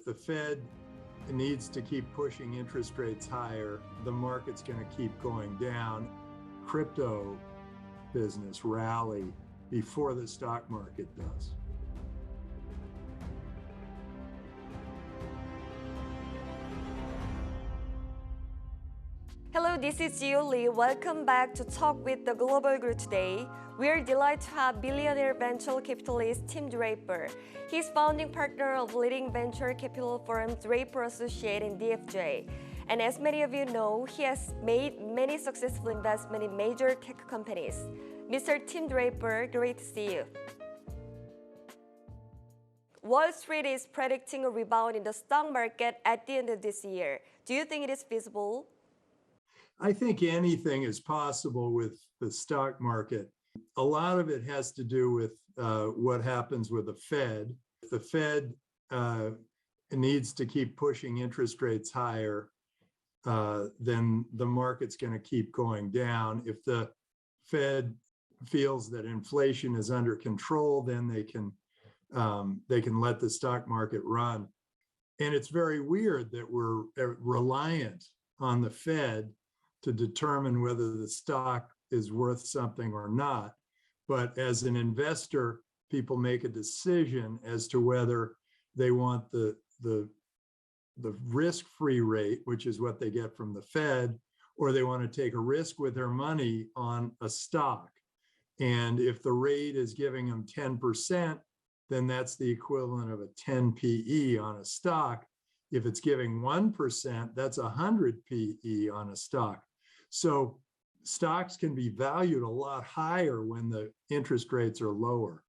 The Fed needs to keep pushing interest rates higher. The market's going to keep going down. Crypto business rally before the stock market does. Hello, this is Yuli. Welcome back to Talk with the Global Group today. We are delighted to have billionaire venture capitalist Tim Draper. He's founding partner of leading venture capital firm Draper Associates and Dfj. And as many of you know, he has made many successful investments in major tech companies. Mr. Tim Draper, great to see you. Wall Street is predicting a rebound in the stock market at the end of this year. Do you think it is feasible? I think anything is possible with the stock market. A lot of it has to do with what happens with the Fed. If the Fed needs to keep pushing interest rates higher, then the market's going to keep going down. If the Fed feels that inflation is under control, then they can let the stock market run. And it's very weird that we're reliant on the Fed to determine whether the stock is worth something or not. But as an investor, people make a decision as to whether they want the risk-free rate, which is what they get from the Fed, or they want to take a risk with their money on a stock. And if the rate is giving them 10%, then that's the equivalent of a 10 PE on a stock. If it's giving 1%, that's 100 PE on a stock. So stocks can be valued a lot higher when the interest rates are lower.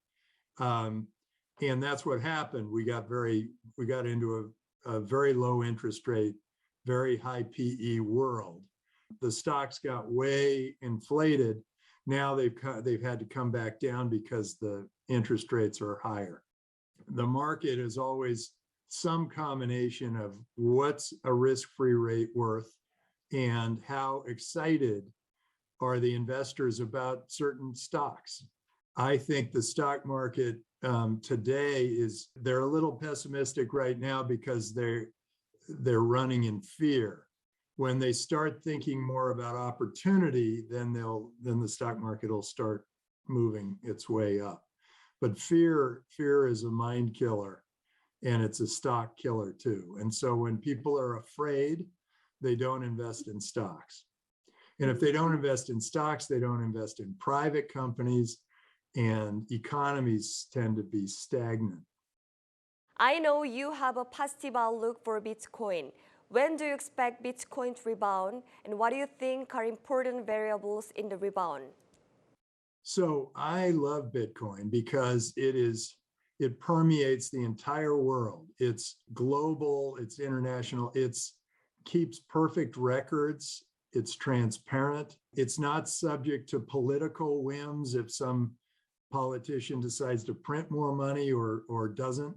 And that's what happened. We got into a very low interest rate, very high PE world. The stocks got way inflated. Now they've had to come back down because the interest rates are higher. The market is always some combination of what's a risk-free rate worth and how excited are the investors about certain stocks. I think the stock market today they're a little pessimistic right now because they're running in fear. When they start thinking more about opportunity, then the stock market will start moving its way up. But fear is a mind killer, and it's a stock killer too. And so when people are afraid, they don't invest in stocks. And if they don't invest in stocks, they don't invest in private companies, and economies tend to be stagnant. I know you have a positive outlook for Bitcoin. When do you expect Bitcoin to rebound, and what do you think are important variables in the rebound? So I love Bitcoin because it permeates the entire world. It's global, it's international, keeps perfect records. It's transparent. It's not subject to political whims if some politician decides to print more money or doesn't.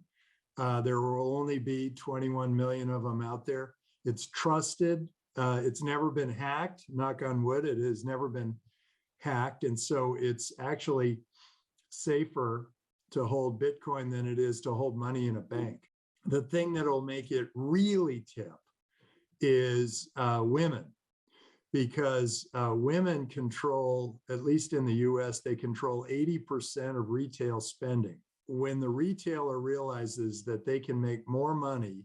There will only be 21 million of them out there. It's trusted. It's never been hacked. Knock on wood, it has never been hacked. And so it's actually safer to hold Bitcoin than it is to hold money in a bank. The thing that'll make it really tip is women, because women control, at least in the US, they control 80% of retail spending. When the retailer realizes that they can make more money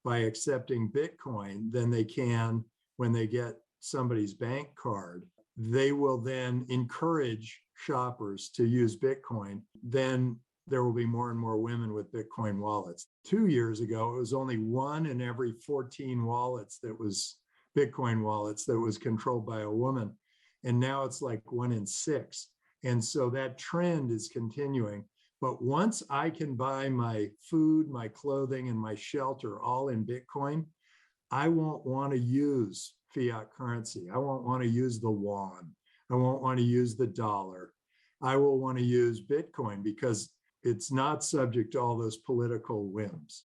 by accepting Bitcoin than they can when they get somebody's bank card, they will then encourage shoppers to use Bitcoin. Then there will be more and more women with Bitcoin wallets. 2 years ago, it was only 1 in every 14 wallets that was Bitcoin wallets that was controlled by a woman. And now it's like 1 in 6. And so that trend is continuing. But once I can buy my food, my clothing, and my shelter all in Bitcoin, I won't want to use fiat currency. I won't want to use the yuan. I won't want to use the dollar. I will want to use Bitcoin because it's not subject to all those political whims.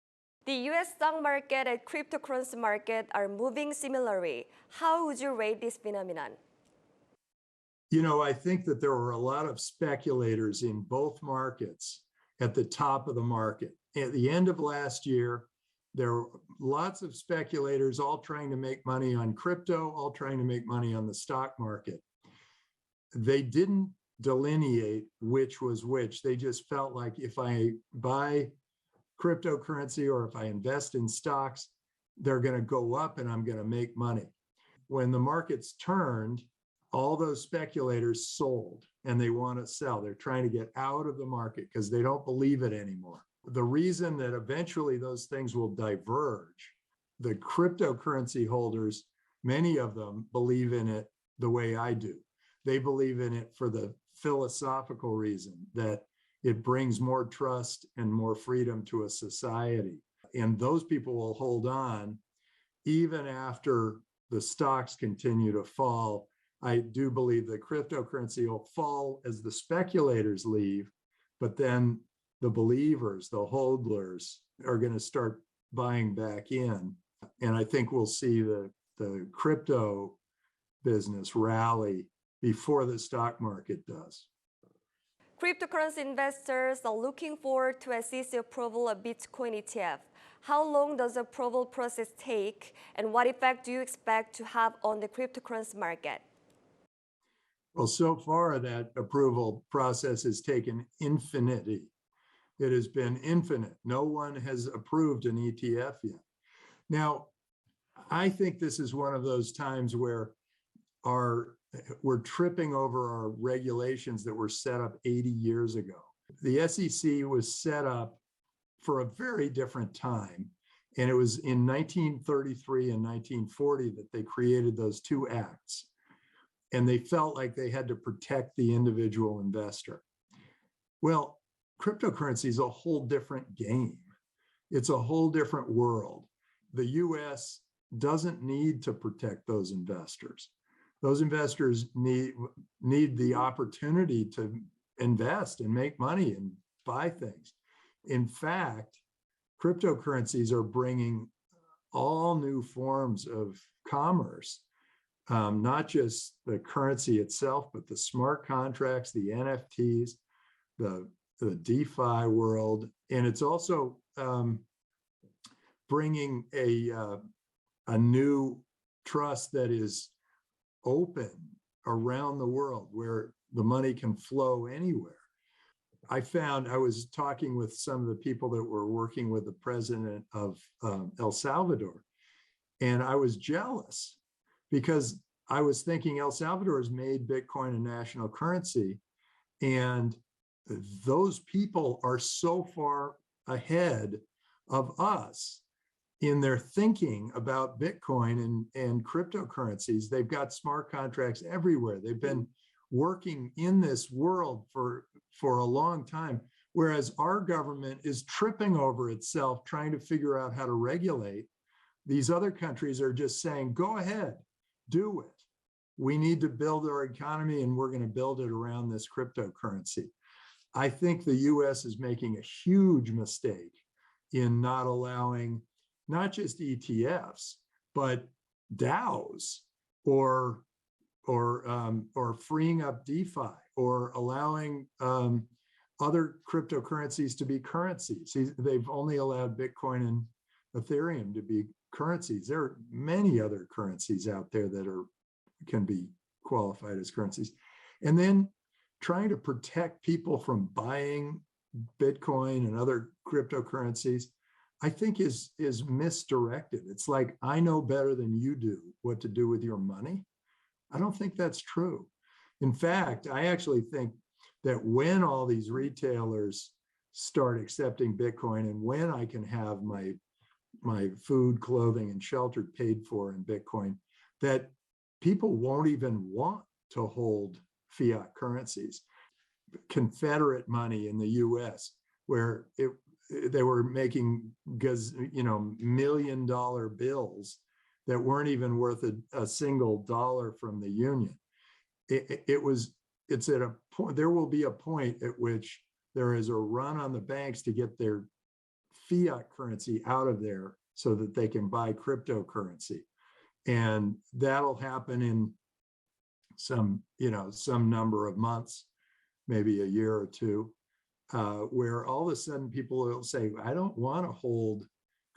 The US stock market and cryptocurrency market are moving similarly. How would you rate this phenomenon? You know, I think that there were a lot of speculators in both markets at the top of the market. At the end of last year, there are lots of speculators all trying to make money on crypto, all trying to make money on the stock market. They didn't delineate which was which. They just felt like if I buy cryptocurrency or if I invest in stocks, they're going to go up and I'm going to make money. When the markets turned, all those speculators sold and they want to sell. They're trying to get out of the market because they don't believe it anymore. The reason that eventually those things will diverge, the cryptocurrency holders, many of them believe in it the way I do. They believe in it for the philosophical reason that it brings more trust and more freedom to a society. And those people will hold on even after the stocks continue to fall. I do believe that cryptocurrency will fall as the speculators leave, but then the believers, the hodlers, are going to start buying back in. And I think we'll see the crypto business rally before the stock market does. Cryptocurrency investors are looking forward to SEC approval of Bitcoin ETF. How long does the approval process take, and what effect do you expect to have on the cryptocurrency market? Well, so far that approval process has taken infinity. It has been infinite. No one has approved an ETF yet. Now, I think this is one of those times where we're tripping over our regulations that were set up 80 years ago. The SEC was set up for a very different time. And it was in 1933 and 1940 that they created those two acts. And they felt like they had to protect the individual investor. Well, cryptocurrency is a whole different game. It's a whole different world. The US doesn't need to protect those investors. Those investors need the opportunity to invest and make money and buy things. In fact, cryptocurrencies are bringing all new forms of commerce, not just the currency itself, but the smart contracts, the NFTs, the DeFi world. And it's also bringing a new trust that is open around the world where the money can flow anywhere. I was talking with some of the people that were working with the president of El Salvador, and I was jealous because I was thinking El Salvador has made Bitcoin a national currency, and those people are so far ahead of us in their thinking about Bitcoin and cryptocurrencies. They've got smart contracts everywhere. They've been working in this world for a long time, whereas our government is tripping over itself trying to figure out how to regulate. These other countries are just saying, go ahead, do it. We need to build our economy and we're going to build it around this cryptocurrency. I think the US is making a huge mistake in not allowing not just ETFs, but DAOs or freeing up DeFi or allowing other cryptocurrencies to be currencies. They've only allowed Bitcoin and Ethereum to be currencies. There are many other currencies out there that can be qualified as currencies. And then trying to protect people from buying Bitcoin and other cryptocurrencies, I think is misdirected. It's like, I know better than you do what to do with your money. I don't think that's true. In fact, I actually think that when all these retailers start accepting Bitcoin and when I can have my food, clothing, and shelter paid for in Bitcoin, that people won't even want to hold fiat currencies. Confederate money in the US, where they were making $1 million bills that weren't even worth a single dollar from the Union. It's at a point, there will be a point at which there is a run on the banks to get their fiat currency out of there so that they can buy cryptocurrency. And that'll happen in some number of months, maybe a year or two, where all of a sudden people will say, I don't want to hold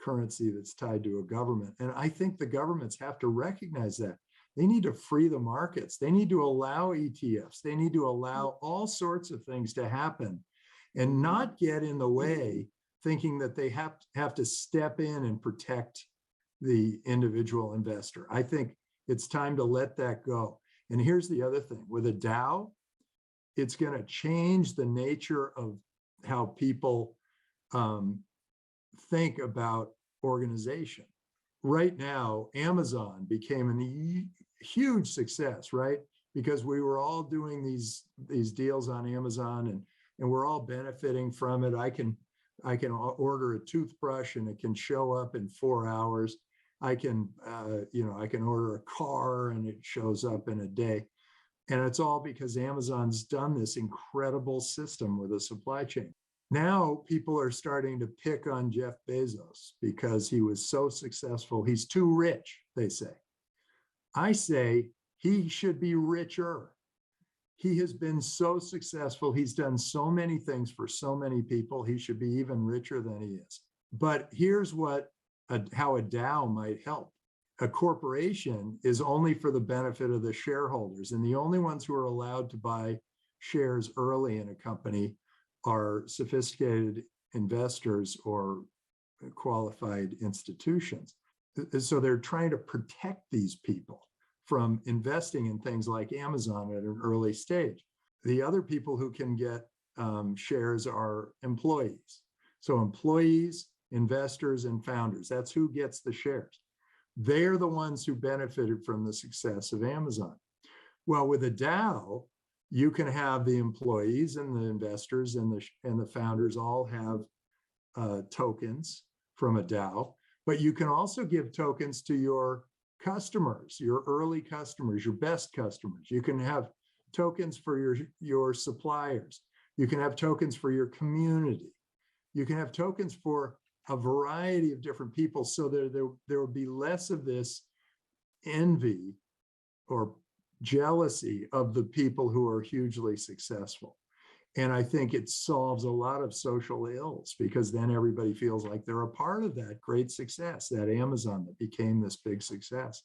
currency that's tied to a government. And I think the governments have to recognize that. They need to free the markets. They need to allow ETFs. They need to allow all sorts of things to happen and not get in the way, thinking that they have to step in and protect the individual investor. I think it's time to let that go. And here's the other thing. With a DAO, it's going to change the nature of how people think about organization. Right now, Amazon became a huge success, right? Because we were all doing these deals on Amazon, and we're all benefiting from it. I can order a toothbrush and it can show up in 4 hours. I can order a car and it shows up in a day. And it's all because Amazon's done this incredible system with a supply chain. Now people are starting to pick on Jeff Bezos because he was so successful. He's too rich, they say. I say he should be richer. He has been so successful. He's done so many things for so many people. He should be even richer than he is. But here's how a DAO might help. A corporation is only for the benefit of the shareholders, and the only ones who are allowed to buy shares early in a company are sophisticated investors or qualified institutions. So they're trying to protect these people from investing in things like Amazon at an early stage. The other people who can get shares are employees. So employees, investors, and founders, that's who gets the shares. They're the ones who benefited from the success of Amazon. Well, with a DAO, you can have the employees and the investors and the founders all have tokens from a DAO, but you can also give tokens to your customers, your early customers, your best customers. You can have tokens for your suppliers. You can have tokens for your community. You can have tokens for a variety of different people, so there will be less of this envy or jealousy of the people who are hugely successful. And I think it solves a lot of social ills, because then everybody feels like they're a part of that great success, that Amazon that became this big success.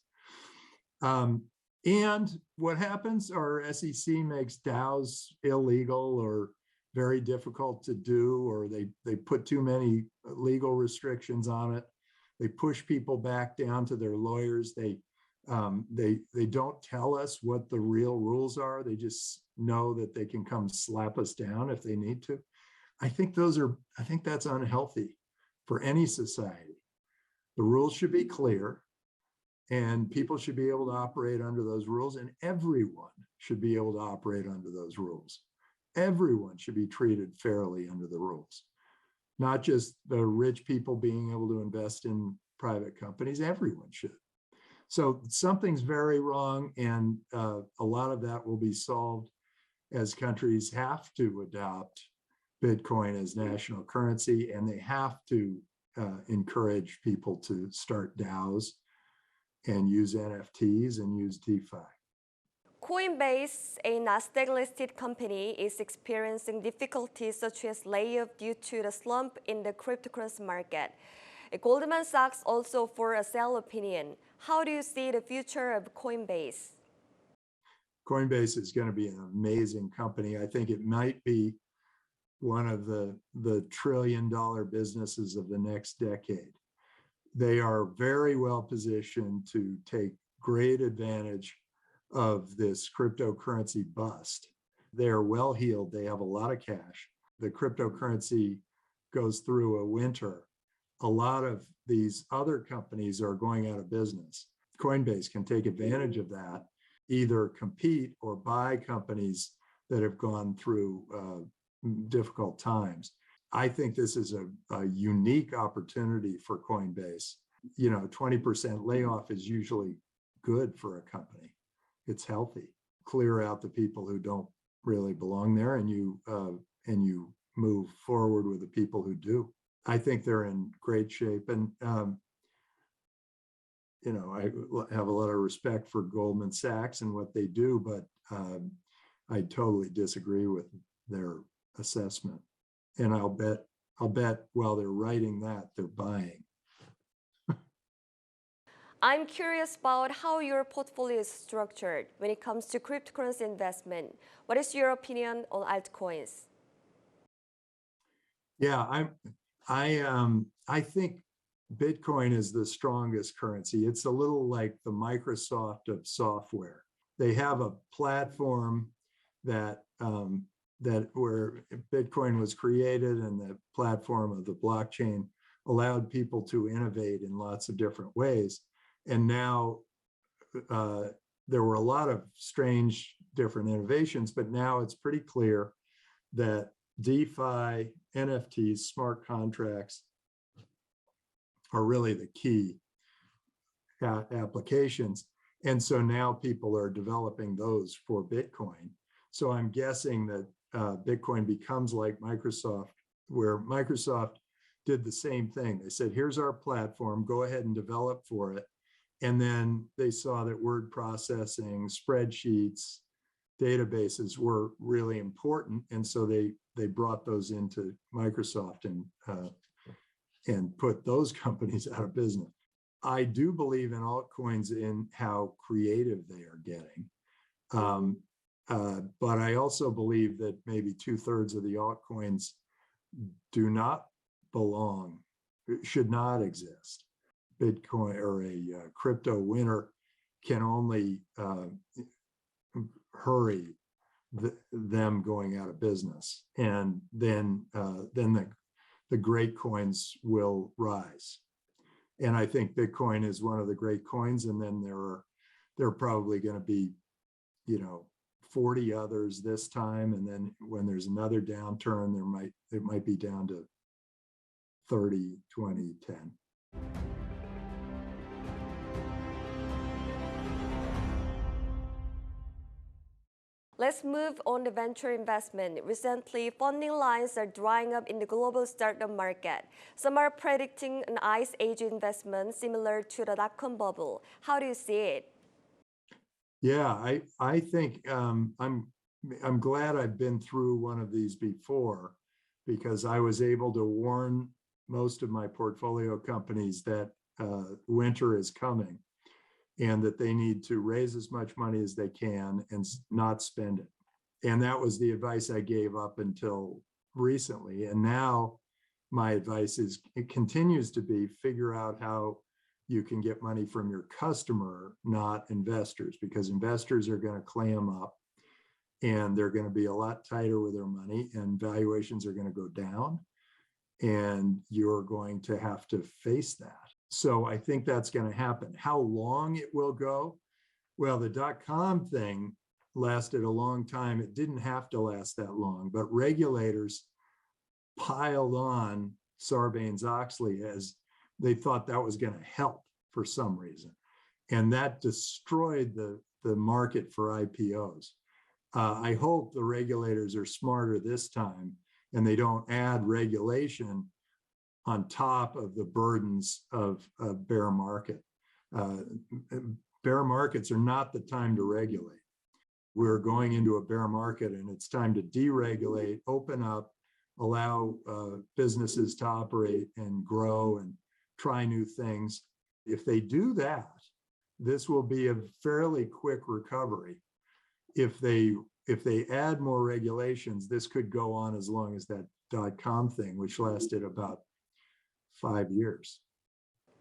And what happens? Our SEC makes DAOs illegal or very difficult to do, or they put too many legal restrictions on it. They push people back down to their lawyers. They don't tell us what the real rules are. They just know that they can come slap us down if they need to. I think that's unhealthy for any society. The rules should be clear, and people should be able to operate under those rules, and everyone should be able to operate under those rules. Everyone should be treated fairly under the rules, not just the rich people being able to invest in private companies. Everyone should. So something's very wrong, and a lot of that will be solved as countries have to adopt Bitcoin as national currency, and they have to encourage people to start DAOs and use NFTs and use DeFi. Coinbase, a Nasdaq-listed company, is experiencing difficulties such as layoff due to the slump in the cryptocurrency market. Goldman Sachs also for a sell opinion. How do you see the future of Coinbase? Coinbase is going to be an amazing company. I think it might be one of the trillion-dollar businesses of the next decade. They are very well positioned to take great advantage of this cryptocurrency bust. They're well heeled. They have a lot of cash. The cryptocurrency goes through a winter. A lot of these other companies are going out of business. Coinbase can take advantage of that, either compete or buy companies that have gone through difficult times. I think this is a unique opportunity for Coinbase. 20% layoff is usually good for a company. It's healthy. Clear out the people who don't really belong there, and you move forward with the people who do. I think they're in great shape, and I have a lot of respect for Goldman Sachs and what they do, but I totally disagree with their assessment. And I'll bet while they're writing that, they're buying. I'm curious about how your portfolio is structured when it comes to cryptocurrency investment. What is your opinion on altcoins? Yeah, I think Bitcoin is the strongest currency. It's a little like the Microsoft of software. They have a platform that where Bitcoin was created, and the platform of the blockchain allowed people to innovate in lots of different ways. And now there were a lot of strange different innovations, but now it's pretty clear that DeFi, NFTs, smart contracts are really the key applications. And so now people are developing those for Bitcoin. So I'm guessing that Bitcoin becomes like Microsoft, where Microsoft did the same thing. They said, here's our platform, go ahead and develop for it. And then they saw that word processing, spreadsheets, databases were really important. And so they brought those into Microsoft and put those companies out of business. I do believe in altcoins in how creative they are getting. But I also believe that maybe 2/3 of the altcoins do not belong, should not exist. Bitcoin or a crypto winner can only hurry them going out of business, and then the great coins will rise. And I think Bitcoin is one of the great coins, and then there are probably going to be 40 others this time, and then when there's another downturn, it might be down to 30, 20, 10. Let's move on to venture investment. Recently, funding lines are drying up in the global startup market. Some are predicting an ice age investment similar to the dot-com bubble. How do you see it? Yeah, I think I'm glad I've been through one of these before, because I was able to warn most of my portfolio companies that winter is coming, and that they need to raise as much money as they can and not spend it. And that was the advice I gave up until recently. And now my advice it continues to be, figure out how you can get money from your customer, not investors, because investors are going to clam up and they're going to be a lot tighter with their money, and valuations are going to go down, and you're going to have to face that. So I think that's going to happen. How long it will go? Well, the dot-com thing lasted a long time. It didn't have to last that long, but regulators piled on Sarbanes-Oxley as they thought that was going to help for some reason. And that destroyed the market for IPOs. I hope the regulators are smarter this time, and they don't add regulation on top of the burdens of a bear market. Bear markets are not the time to regulate. We're going into a bear market, and it's time to deregulate, open up, allow businesses to operate and grow and try new things. If they do that, this will be a fairly quick recovery. If they add more regulations, this could go on as long as that dot-com thing, which lasted about 5 years.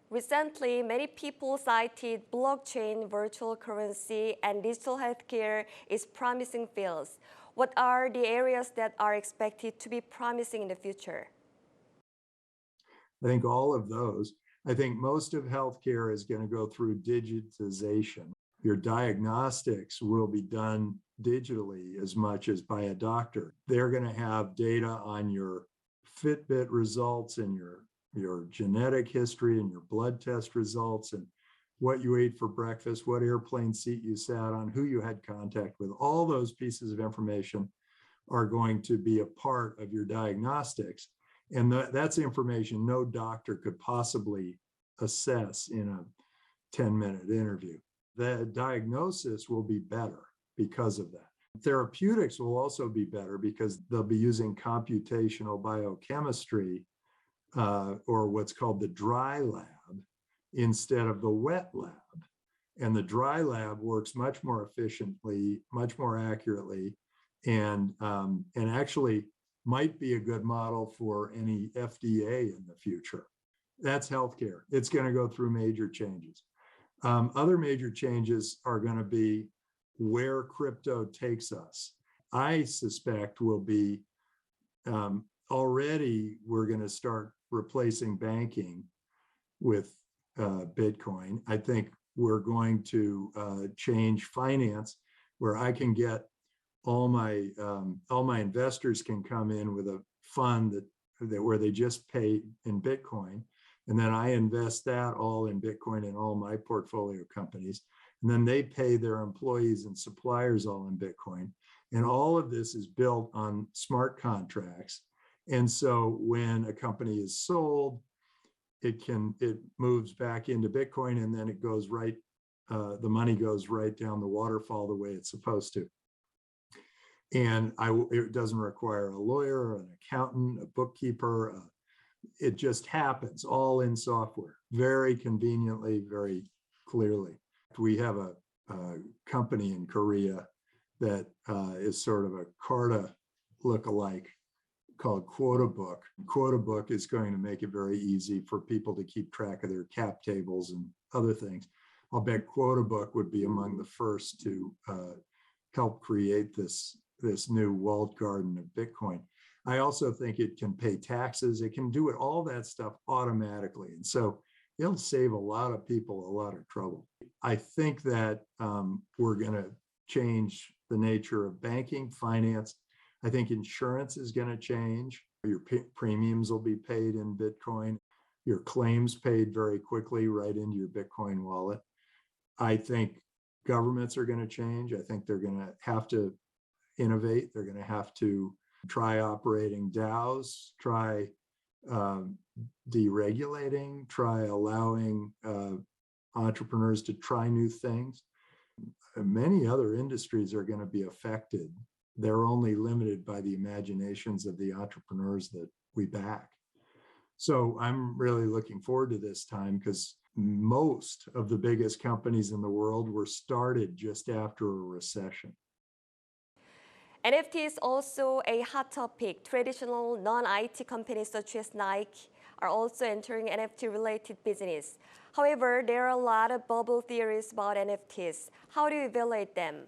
Recently, many people cited blockchain, virtual currency, and digital healthcare as promising fields. What are the areas that are expected to be promising in the future? I think all of those. I think most of healthcare is going to go through digitization. Your diagnostics will be done digitally as much as by a doctor. They're going to have data on your Fitbit results and your genetic history and your blood test results and what you ate for breakfast, what airplane seat you sat on, who you had contact with. All those pieces of information are going to be a part of your diagnostics. And that's information no doctor could possibly assess in a 10-minute interview. The diagnosis will be better because of that. Therapeutics will also be better because they'll be using computational biochemistry, or what's called the dry lab, instead of the wet lab. And the dry lab works much more efficiently, much more accurately, and actually might be a good model for any FDA in the future. That's healthcare. It's going to go through major changes. Other major changes are going to be where crypto takes us. I suspect will be already we're going to start replacing banking with Bitcoin. I think we're going to change finance, where I can get all my investors can come in with a fund that where they just pay in Bitcoin, and then I invest that all in Bitcoin in all my portfolio companies, and then they pay their employees and suppliers all in Bitcoin, and all of this is built on smart contracts. And so when a company is sold, it moves back into Bitcoin, and then it goes right, the money goes right down the waterfall the way it's supposed to. And it doesn't require a lawyer, an accountant, a bookkeeper. It just happens all in software, very conveniently, very clearly. We have a company in Korea that is sort of a Carta look-alike called Quotabook. Quotabook is going to make it very easy for people to keep track of their cap tables and other things. I'll bet Quotabook would be among the first to help create this new walled garden of Bitcoin. I also think it can pay taxes. It can do it, all that stuff automatically. And so it'll save a lot of people a lot of trouble. I think that we're going to change the nature of banking, finance. I think insurance is going to change. Your premiums will be paid in Bitcoin. Your claims paid very quickly right into your Bitcoin wallet. I think governments are going to change. I think they're going to have to innovate. They're going to have to try operating DAOs, try deregulating, try allowing entrepreneurs to try new things. Many other industries are going to be affected. They're only limited by the imaginations of the entrepreneurs that we back. So I'm really looking forward to this time, because most of the biggest companies in the world were started just after a recession. NFT is also a hot topic. Traditional non-IT companies such as Nike are also entering NFT-related business. However, there are a lot of bubble theories about NFTs. How do you evaluate them?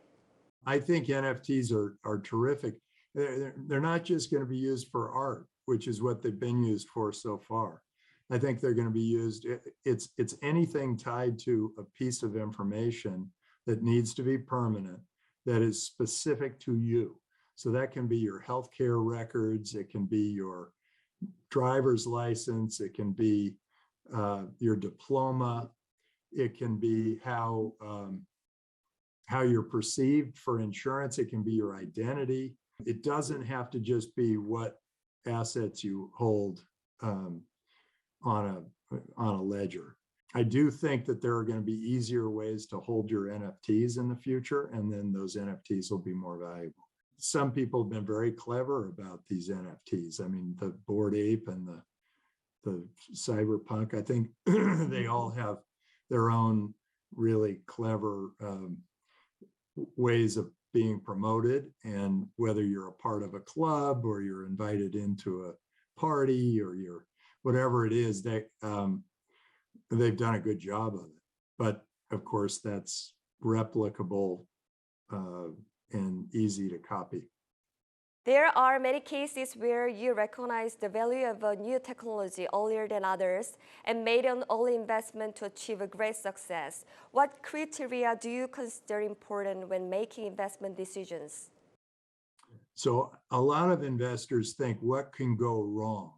I think NFTs are terrific. They're not just going to be used for art, which is what they've been used for so far. I think they're going to be used, it's anything tied to a piece of information that needs to be permanent, that is specific to you. So that can be your healthcare records, it can be your driver's license, it can be your diploma, it can be how you're perceived for insurance, it can be your identity. It doesn't have to just be what assets you hold on a ledger. I do think that there are going to be easier ways to hold your NFTs in the future, and then those NFTs will be more valuable. Some people have been very clever about these NFTs. I mean, the Bored Ape and the Cyberpunk, I think they all have their own really clever ways of being promoted. And whether you're a part of a club or you're invited into a party or you're whatever it is, they've done a good job of it. But of course, that's replicable and easy to copy. There are many cases where you recognize the value of a new technology earlier than others and made an early investment to achieve a great success. What criteria do you consider important when making investment decisions? So a lot of investors think, what can go wrong?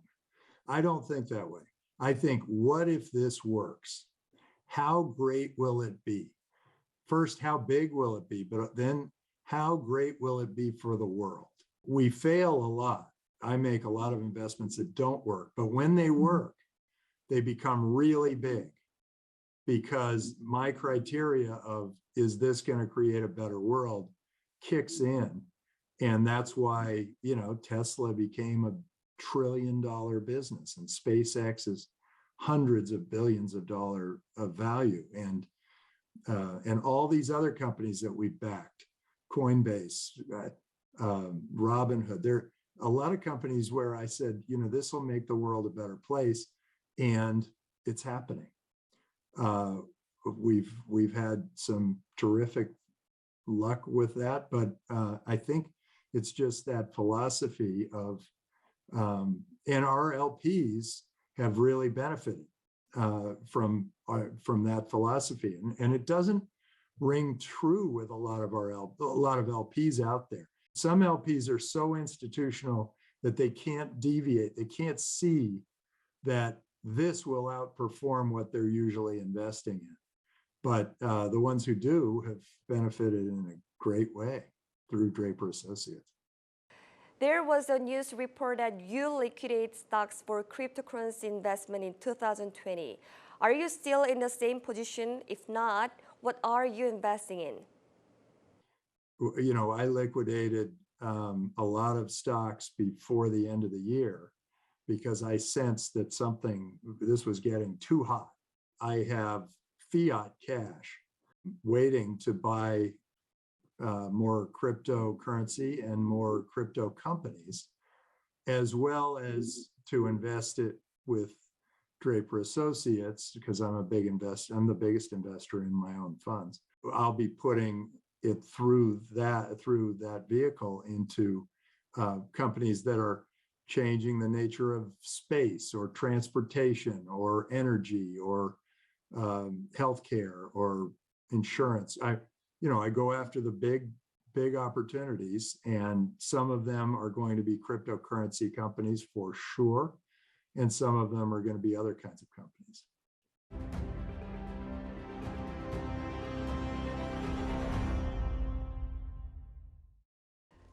I don't think that way. I think, what if this works? How great will it be? First, how big will it be? But then, how great will it be for the world? We fail a lot. I make a lot of investments that don't work, but when they work, they become really big, because my criteria of, is this going to create a better world, kicks in. And that's why, Tesla became a $1 trillion business, and SpaceX is hundreds of billions of dollars of value. And all these other companies that we backed, Coinbase, Robinhood, there are a lot of companies where I said, this will make the world a better place, and it's happening. We've had some terrific luck with that, but I think it's just that philosophy of, and our LPs have really benefited from that philosophy, and it doesn't ring true with a lot of LPs out there. Some LPs are so institutional that they can't deviate. They can't see that this will outperform what they're usually investing in. But the ones who do have benefited in a great way through Draper Associates. There was a news report that you liquidate stocks for cryptocurrency investment in 2020. Are you still in the same position? If not, what are you investing in? I liquidated a lot of stocks before the end of the year because I sensed that this was getting too hot. I have fiat cash waiting to buy more cryptocurrency and more crypto companies, as well as to invest it with Draper Associates, because I'm a big investor. I'm the biggest investor in my own funds. I'll be putting it through that vehicle into companies that are changing the nature of space or transportation or energy or healthcare or insurance. I go after the big opportunities, and some of them are going to be cryptocurrency companies for sure, and some of them are going to be other kinds of companies.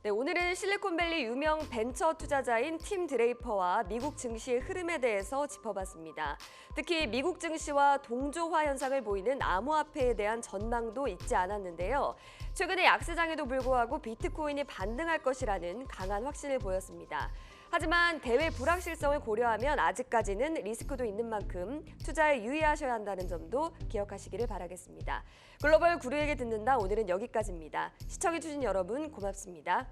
네, 오늘은 실리콘밸리 유명 벤처 투자자인 팀 드레이퍼와 미국 증시의 흐름에 대해서 짚어봤습니다. 특히 미국 증시와 동조화 현상을 보이는 암호화폐에 대한 전망도 잊지 않았는데요. 최근에 약세장에도 불구하고 비트코인이 반등할 것이라는 강한 확신을 보였습니다. 하지만 대외 불확실성을 고려하면 아직까지는 리스크도 있는 만큼 투자에 유의하셔야 한다는 점도 기억하시기를 바라겠습니다. 글로벌 구루에게 듣는다, 오늘은 여기까지입니다. 시청해주신 여러분 고맙습니다.